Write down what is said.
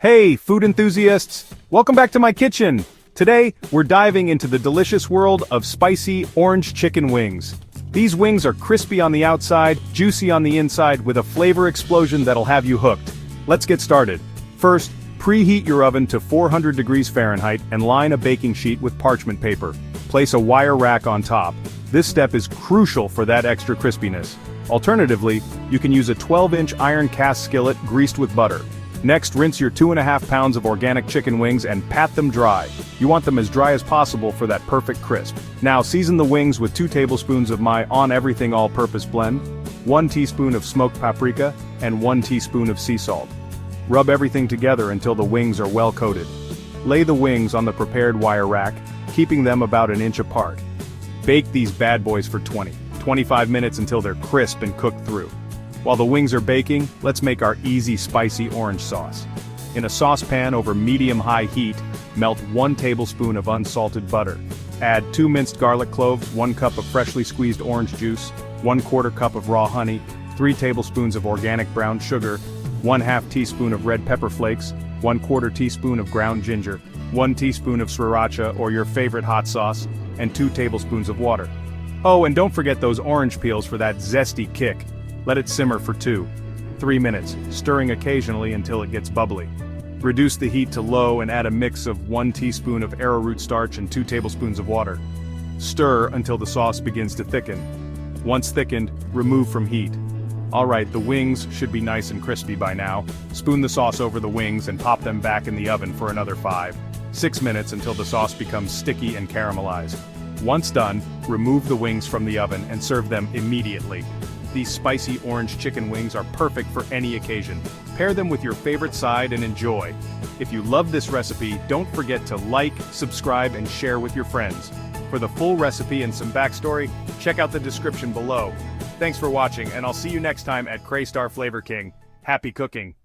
Hey, food enthusiasts! Welcome back to my kitchen! Today, we're diving into the delicious world of spicy orange chicken wings. These wings are crispy on the outside, juicy on the inside, with a flavor explosion that'll have you hooked. Let's get started. First, preheat your oven to 400 degrees Fahrenheit and line a baking sheet with parchment paper. Place a wire rack on top. This step is crucial for that extra crispiness. Alternatively, you can use a 12-inch iron cast skillet greased with butter. Next, rinse your 2.5 pounds of organic chicken wings and pat them dry. You want them as dry as possible for that perfect crisp. Now season the wings with 2 tablespoons of my On Everything all-purpose blend, 1 teaspoon of smoked paprika, and 1 teaspoon of sea salt. Rub everything together until the wings are well coated. Lay the wings on the prepared wire rack, keeping them about an inch apart. Bake these bad boys for 25 minutes until they're crisp and cooked through. While the wings are baking, let's make our easy spicy orange sauce. In a saucepan over medium-high heat, melt 1 tablespoon of unsalted butter. Add 2 minced garlic cloves, 1 cup of freshly squeezed orange juice, 1/4 cup of raw honey, 3 tablespoons of organic brown sugar, 1/2 teaspoon of red pepper flakes, 1/4 teaspoon of ground ginger, 1 teaspoon of sriracha or your favorite hot sauce, and 2 tablespoons of water. Oh, and don't forget those orange peels for that zesty kick. Let it simmer for 2-3 minutes, stirring occasionally until it gets bubbly. Reduce the heat to low and add a mix of 1 teaspoon of arrowroot starch and 2 tablespoons of water. Stir until the sauce begins to thicken. Once thickened, remove from heat. Alright, the wings should be nice and crispy by now. Spoon the sauce over the wings and pop them back in the oven for another 5-6 minutes until the sauce becomes sticky and caramelized. Once done, remove the wings from the oven and serve them immediately. These spicy orange chicken wings are perfect for any occasion. Pair them with your favorite side and enjoy. If you love this recipe, don't forget to like, subscribe, and share with your friends. For the full recipe and some backstory, check out the description below. Thanks for watching, and I'll see you next time at Kraystar Flavor King. Happy cooking!